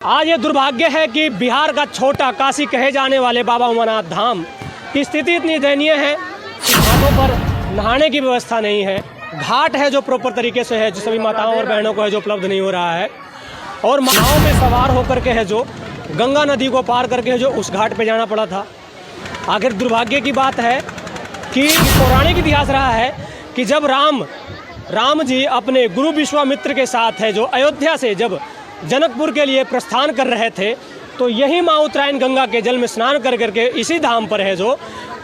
आज ये दुर्भाग्य है कि बिहार का छोटा काशी कहे जाने वाले बाबा उमानाथ धाम की स्थिति इतनी दयनीय है कि घाटों पर नहाने की व्यवस्था नहीं है। घाट है जो प्रॉपर तरीके से है, जो सभी माताओं और बहनों को है जो उपलब्ध नहीं हो रहा है, और नाव में सवार होकर के है जो गंगा नदी को पार करके है जो उस घाट पे जाना पड़ा था। आखिर दुर्भाग्य की बात है कि पौराणिक इतिहास रहा है कि जब राम जी अपने गुरु विश्वामित्र के साथ है जो अयोध्या से जब जनकपुर के लिए प्रस्थान कर रहे थे, तो यही माँ उत्तरायण गंगा के जल में स्नान कर करके इसी धाम पर है जो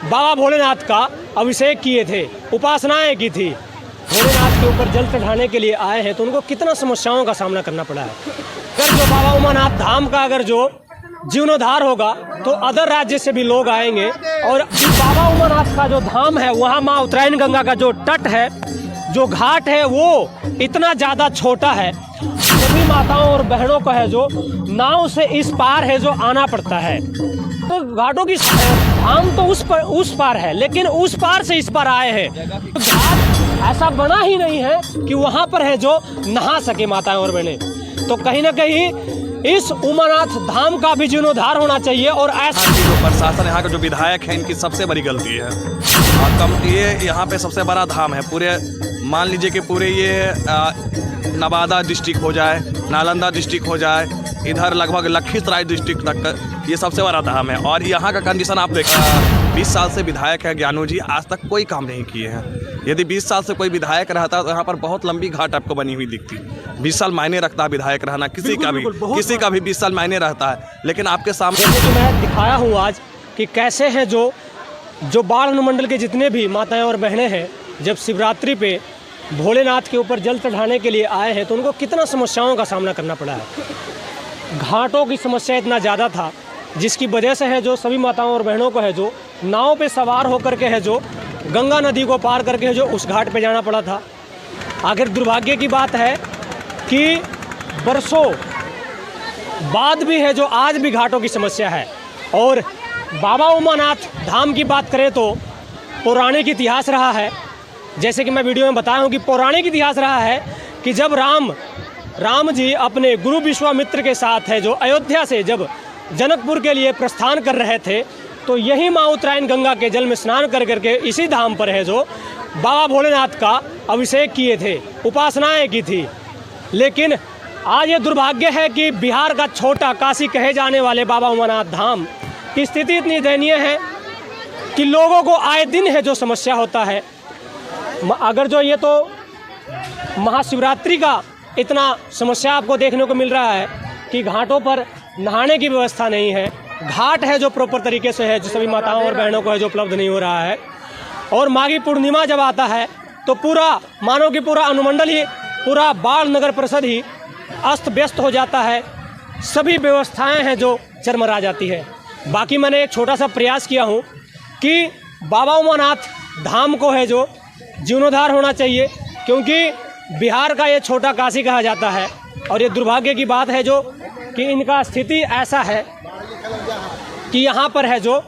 बाबा भोलेनाथ का अभिषेक किए थे, उपासनाएं की थी। भोलेनाथ के ऊपर जल चढ़ाने के लिए आए हैं तो उनको कितना समस्याओं का सामना करना पड़ा है। अगर जो बाबा उमानाथ धाम का अगर जो जीर्णोद्धार होगा तो अदर राज्य से भी लोग आएंगे, और बाबा उमानाथ का जो धाम है वहाँ माँ उत्तरायण गंगा का जो तट है, जो घाट है, वो इतना ज़्यादा छोटा है, सभी माताओं और बहनों को है जो नाव से इस पार है जो आना पड़ता है। तो घाटों की धाम तो उस पार है, लेकिन उस पार से इस पार आए हैं। तो घाट ऐसा बना ही नहीं है कि वहाँ पर है जो नहा सके माताएं और बहनें। तो कहीं ना कहीं इस उमानाथ धाम का भी जीर्णोद्धार होना चाहिए। और ऐसा जो प्रशासन यहाँ का जो विधायक है, इनकी सबसे बड़ी गलती है। ये यहाँ पे सबसे बड़ा धाम है, पूरे मान लीजिए कि पूरे ये नवादा डिस्ट्रिक्ट हो जाए, नालंदा डिस्ट्रिक्ट हो जाए, इधर लगभग लखीसराय डिस्ट्रिक्ट तक ये सबसे बड़ा धाम है। और यहाँ का कंडीशन आप देखिए, 20 साल से विधायक है ज्ञानू जी, आज तक कोई काम नहीं किए हैं। यदि 20 साल से कोई विधायक रहता तो यहाँ पर बहुत लंबी घाट आपको बनी हुई दिखती। 20 साल मायने रखता है विधायक रहना, किसी का भी 20 साल मायने रहता है। लेकिन आपके सामने जैसे मैं दिखाया हूँ आज कि कैसे हैं जो बाढ़ अनुमंडल के जितने भी माताएं और बहनें हैं, जब शिवरात्रि पे भोलेनाथ के ऊपर जल चढ़ाने के लिए आए हैं तो उनको कितना समस्याओं का सामना करना पड़ा है। घाटों की समस्या इतना ज़्यादा था जिसकी वजह से है जो सभी माताओं और बहनों को है जो नाव पे सवार होकर के है जो गंगा नदी को पार करके है जो उस घाट पे जाना पड़ा था। आखिर दुर्भाग्य की बात है कि बरसों बाद भी है जो आज भी घाटों की समस्या है। और बाबा उमानाथ धाम की बात करें तो पौराणिक इतिहास रहा है, जैसे कि मैं वीडियो में बताया हूँ कि पौराणिक इतिहास रहा है कि जब राम जी अपने गुरु विश्वामित्र के साथ है जो अयोध्या से जब जनकपुर के लिए प्रस्थान कर रहे थे, तो यही माँ उत्तरायण गंगा के जल में स्नान कर करके इसी धाम पर है जो बाबा भोलेनाथ का अभिषेक किए थे, उपासनाएं की थी। लेकिन आज ये दुर्भाग्य है कि बिहार का छोटा काशी कहे जाने वाले बाबा उमानाथ धाम की स्थिति इतनी दयनीय है कि लोगों को आए दिन है जो समस्या होता है। अगर जो ये तो महाशिवरात्रि का इतना समस्या आपको देखने को मिल रहा है कि घाटों पर नहाने की व्यवस्था नहीं है, घाट है जो प्रॉपर तरीके से है, जो सभी माताओं और बहनों को है जो उपलब्ध नहीं हो रहा है। और माघी पूर्णिमा जब आता है तो पूरा मानो कि पूरा अनुमंडल ही, पूरा बाढ़ नगर परिषद ही अस्त व्यस्त हो जाता है, सभी व्यवस्थाएं हैं जो चरमरा जाती है। बाकी मैंने एक छोटा सा प्रयास किया हूँ कि बाबा उमानाथ धाम को है जो जीर्णोद्धार होना चाहिए, क्योंकि बिहार का ये छोटा काशी कहा जाता है। और ये दुर्भाग्य की बात है जो कि इनका स्थिति ऐसा है कि यहाँ पर है जो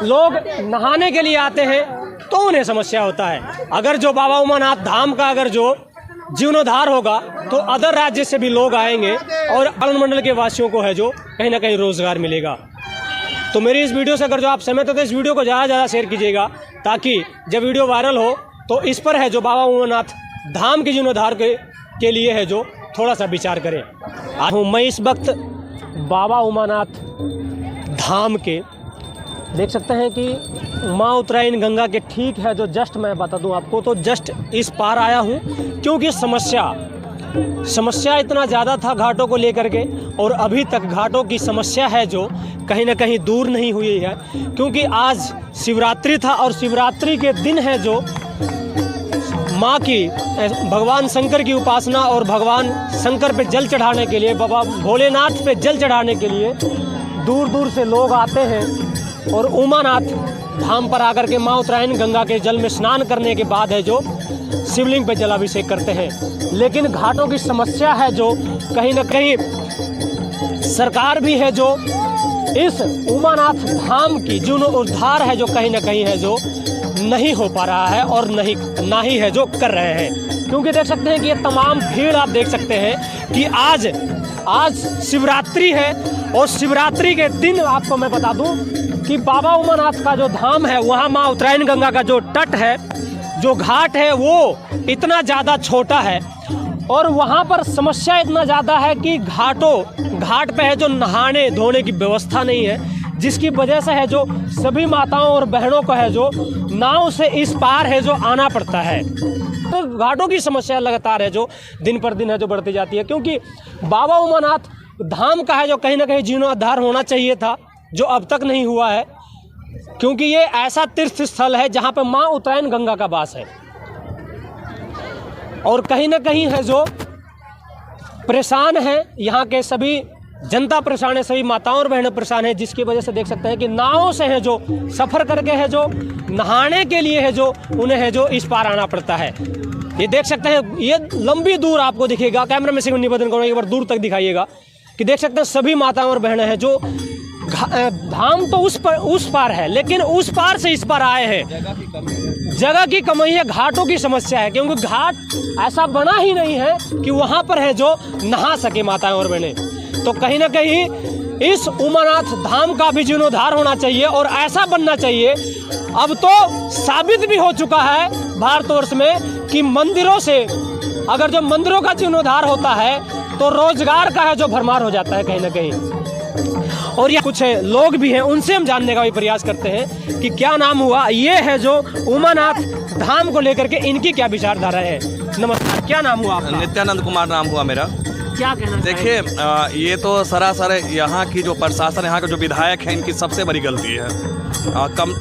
लोग नहाने के लिए आते हैं तो उन्हें समस्या होता है। अगर जो बाबा उमानाथ धाम का अगर जो जीर्णोद्धार होगा तो अदर राज्य से भी लोग आएंगे और अनुमंडल के वासियों को है जो कहीं ना कहीं रोजगार मिलेगा। तो मेरी इस वीडियो से अगर जो आप सहमत हो तो इस वीडियो को ज़्यादा से ज़्यादा शेयर कीजिएगा, ताकि जब वीडियो वायरल हो तो इस पर है जो बाबा उमानाथ धाम के जीर्णोद्धार के लिए है जो थोड़ा सा विचार करें। मैं इस वक्त बाबा उमानाथ धाम के देख सकते हैं कि माँ उत्तरायण गंगा के ठीक है जो जस्ट मैं बता दूं आपको, तो जस्ट इस पार आया हूं, क्योंकि समस्या इतना ज़्यादा था घाटों को लेकर के, और अभी तक घाटों की समस्या है जो कहीं ना कहीं दूर नहीं हुई है। क्योंकि आज शिवरात्रि था और शिवरात्रि के दिन है जो माँ की भगवान शंकर की उपासना और भगवान शंकर पे जल चढ़ाने के लिए, बाबा भोलेनाथ पे जल चढ़ाने के लिए दूर दूर से लोग आते हैं और उमानाथ धाम पर आकर के माँ उत्तरायण गंगा के जल में स्नान करने के बाद है जो शिवलिंग पे जलाभिषेक करते हैं। लेकिन घाटों की समस्या है जो कहीं ना कहीं सरकार भी है जो इस उमानाथ धाम की जीर्णोद्धार है जो कहीं ना कहीं है जो नहीं हो पा रहा है और ना ही है जो कर रहे हैं। क्योंकि देख सकते हैं कि ये तमाम भीड़ आप देख सकते हैं कि आज आज शिवरात्रि है और शिवरात्रि के दिन आपको मैं बता दूं कि बाबा उमानाथ का जो धाम है वहाँ माँ उत्तरायण गंगा का जो तट है, जो घाट है, वो इतना ज़्यादा छोटा है और वहाँ पर समस्या इतना ज़्यादा है कि घाट पे है जो नहाने धोने की व्यवस्था नहीं है, जिसकी वजह से है जो सभी माताओं और बहनों को है जो नाव से इस पार है जो आना पड़ता है। तो घाटों की समस्या लगातार है जो दिन पर दिन है जो बढ़ती जाती है, क्योंकि बाबा उमानाथ धाम का है जो कहीं ना कहीं जीर्णोद्धार होना चाहिए था, जो अब तक नहीं हुआ है, क्योंकि ये ऐसा तीर्थ स्थल है जहाँ पर माँ उत्तरायण गंगा का वास है और कहीं ना कहीं है जो परेशान है, यहाँ के सभी जनता परेशान है, सभी माताओं और बहनें परेशान है, जिसकी वजह से देख सकते हैं कि नावों से है जो सफ़र करके है जो नहाने के लिए है जो उन्हें है जो इस पार आना पड़ता है। ये देख सकते हैं, ये लंबी दूर आपको दिखेगा, कैमरा में से निवेदन करूँगा एक बार दूर तक दिखाइएगा कि देख सकते हैं सभी माताओं और बहनें हैं जो धाम तो उस पार है, लेकिन उस पार से इस पार आए हैं। जगह की कमी है, घाटों की समस्या है, क्योंकि घाट ऐसा बना ही नहीं है कि वहाँ पर है जो नहा सके माताएं और बहनें। तो कहीं ना कहीं इस उमानाथ धाम का भी जीर्णोद्धार होना चाहिए और ऐसा बनना चाहिए। अब तो साबित भी हो चुका है भारतवर्ष में कि मंदिरों से अगर जो मंदिरों का जीर्णोद्धार होता है तो रोजगार का है जो भरमार हो जाता है कहीं ना कहीं। और ये कुछ लोग भी हैं, उनसे हम जानने का भी प्रयास करते हैं कि क्या नाम हुआ, ये है जो उमानाथ धाम को लेकर के इनकी क्या विचारधारा है। नमस्कार, क्या नाम हुआ आपका? नित्यानंद कुमार नाम हुआ मेरा। क्या कहना देखिए, ये तो सरासर यहाँ की जो प्रशासन, यहाँ के जो विधायक हैं, इनकी सबसे बड़ी गलती है।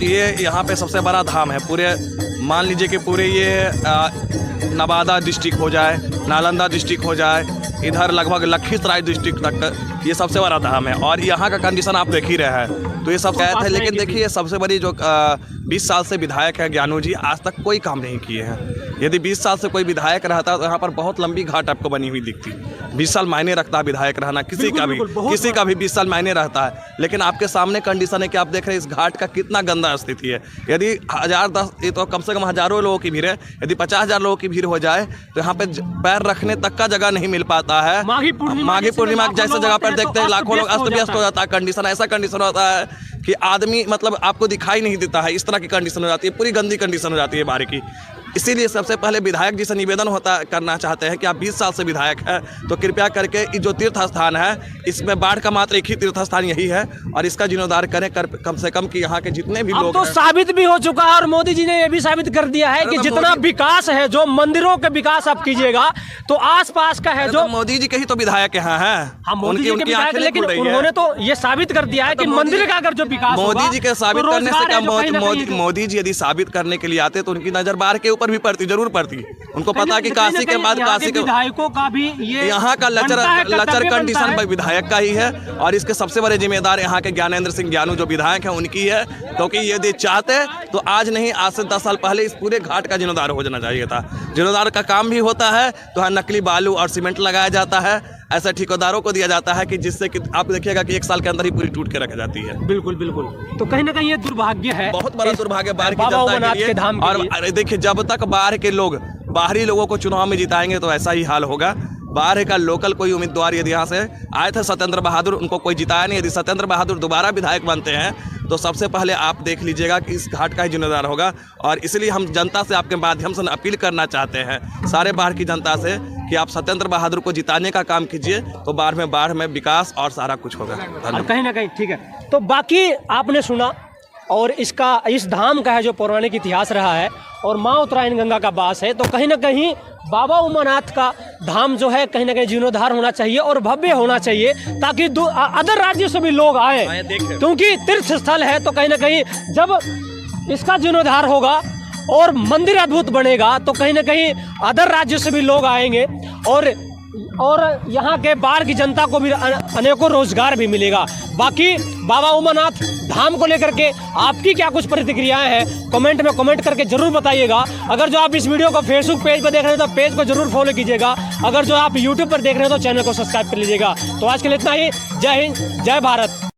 ये यहाँ पे सबसे बड़ा धाम है, पूरे मान लीजिए कि पूरे ये नवादा डिस्ट्रिक्ट हो जाए, नालंदा डिस्ट्रिक्ट हो जाए, इधर लगभग लखीसराय डिस्ट्रिक्ट तक ये सबसे बड़ा धाम है और यहाँ का कंडीशन आप देख ही रहे हैं। तो ये सब कहते हैं, लेकिन देखिए सबसे बड़ी जो 20 साल से विधायक है ज्ञानू जी, आज तक कोई काम नहीं किए हैं। यदि 20 साल से कोई विधायक रहता तो यहाँ पर बहुत लंबी घाट आपको बनी हुई दिखती। 20 साल मायने रखता है विधायक रहना, किसी का भी 20 साल मायने रहता है। लेकिन आपके सामने कंडीशन है कि आप देख रहे हैं इस घाट का कितना गंदा स्थिति है। यदि 1000-10 ये तो कम से कम हज़ारों लोगों की भीड़ है, यदि 50,000 लोगों की भीड़ हो जाए तो यहाँ पे पैर रखने तक का जगह नहीं मिल पाता है। माघी पूर्णिमा जैसे जगह पर देखते हैं लाखों लोग, अस्त व्यस्त हो जाता है। कंडीशन ऐसा कंडीशन होता है कि आदमी मतलब आपको दिखाई नहीं देता है, इस तरह की कंडीशन हो जाती है, पूरी गंदी कंडीशन हो जाती है बाहर की। इसीलिए सबसे पहले विधायक जी से निवेदन करना चाहते हैं कि आप 20 साल से विधायक हैं तो कृपया करके ये जो तीर्थ स्थान है, इसमें बाढ़ का मात्र एक ही तीर्थ स्थान यही है और इसका जीर्णोद्धार करें कम से कम कि यहाँ के जितने भी लोग तो साबित भी हो चुका है और मोदी जी ने ये भी साबित कर दिया है कि जितना विकास है, जो मंदिरों के विकास आप कीजिएगा तो आसपास का है जो मोदी जी के ही तो विधायक यहाँ है, लेकिन उन्होंने तो ये साबित कर दिया है कि मंदिर का अगर जो विकास मोदी जी के साबित करने से क्या, मोदी जी यदि साबित करने के लिए आते तो उनकी नजर बाहर के ऊपर भी पड़ती, जरूर पड़ती। उनको पता कि काशी के बाद काशी के विधायकों का भी ये यहाँ का लचर कंडीशन विधायक का ही है और इसके सबसे बड़े जिम्मेदार यहाँ के ज्ञानेंद्र सिंह ज्ञानू जो विधायक हैं उनकी है। क्योंकि यदि चाहते तो आज नहीं, आज से 10 साल पहले इस पूरे घाट का जीर्णोद्धार हो जाना चाहिए था। जीर्णोद्धार का काम भी होता है तो यहाँ नकली बालू और सीमेंट लगाया जाता है, ऐसे ठेकेदारों को दिया जाता है कि जिससे कि आप देखिएगा कि 1 साल के अंदर ही पूरी टूट के रख जाती है। बिल्कुल बिल्कुल। तो कहीं ना कहीं ये दुर्भाग्य है, बहुत बड़ा दुर्भाग्य बाहर की जनता के लिए। और देखिए, जब तक बाहर के लोग बाहरी लोगों को चुनाव में जिताएंगे तो ऐसा ही हाल होगा। बाहर का लोकल कोई उम्मीदवार यदि यहाँ से आए थे सत्येंद्र बहादुर, उनको कोई जिताया नहीं। यदि सत्येंद्र बहादुर दोबारा विधायक बनते हैं तो सबसे पहले आप देख लीजिएगा कि इस घाट का ही जीर्णोद्धार होगा। और इसलिए हम जनता से आपके माध्यम से अपील करना चाहते हैं, सारे बाहर की जनता से, कि आप सत्येंद्र बहादुर को जिताने का काम कीजिए तो बाढ़ में विकास और सारा कुछ होगा। कहीं ना कहीं ठीक है। तो बाकी आपने सुना और इस धाम का है जो पौराणिक इतिहास रहा है और माँ उत्तरायण गंगा का वास है, तो कहीं ना कहीं बाबा उमानाथ का धाम जो है कहीं ना कहीं जीर्णोद्धार होना चाहिए और भव्य होना चाहिए, ताकि अदर राज्यों से भी लोग आए, क्योंकि तीर्थ स्थल है। तो कहीं ना कहीं जब इसका जीर्णोद्धार होगा और मंदिर अद्भुत बनेगा तो कहीं ना कहीं अदर राज्यों से भी लोग आएंगे और यहाँ के बाहर की जनता को भी अनेकों रोजगार भी मिलेगा। बाकी बाबा उमानाथ धाम को लेकर के आपकी क्या कुछ प्रतिक्रियाएं हैं, कमेंट में कमेंट करके जरूर बताइएगा। अगर जो आप इस वीडियो को फेसबुक पेज पर देख रहे हैं तो पेज को जरूर फॉलो कीजिएगा। अगर जो आप यूट्यूब पर देख रहे हैं तो चैनल को सब्सक्राइब कर लीजिएगा। तो आज के लिए इतना ही। जय हिंद, जय भारत।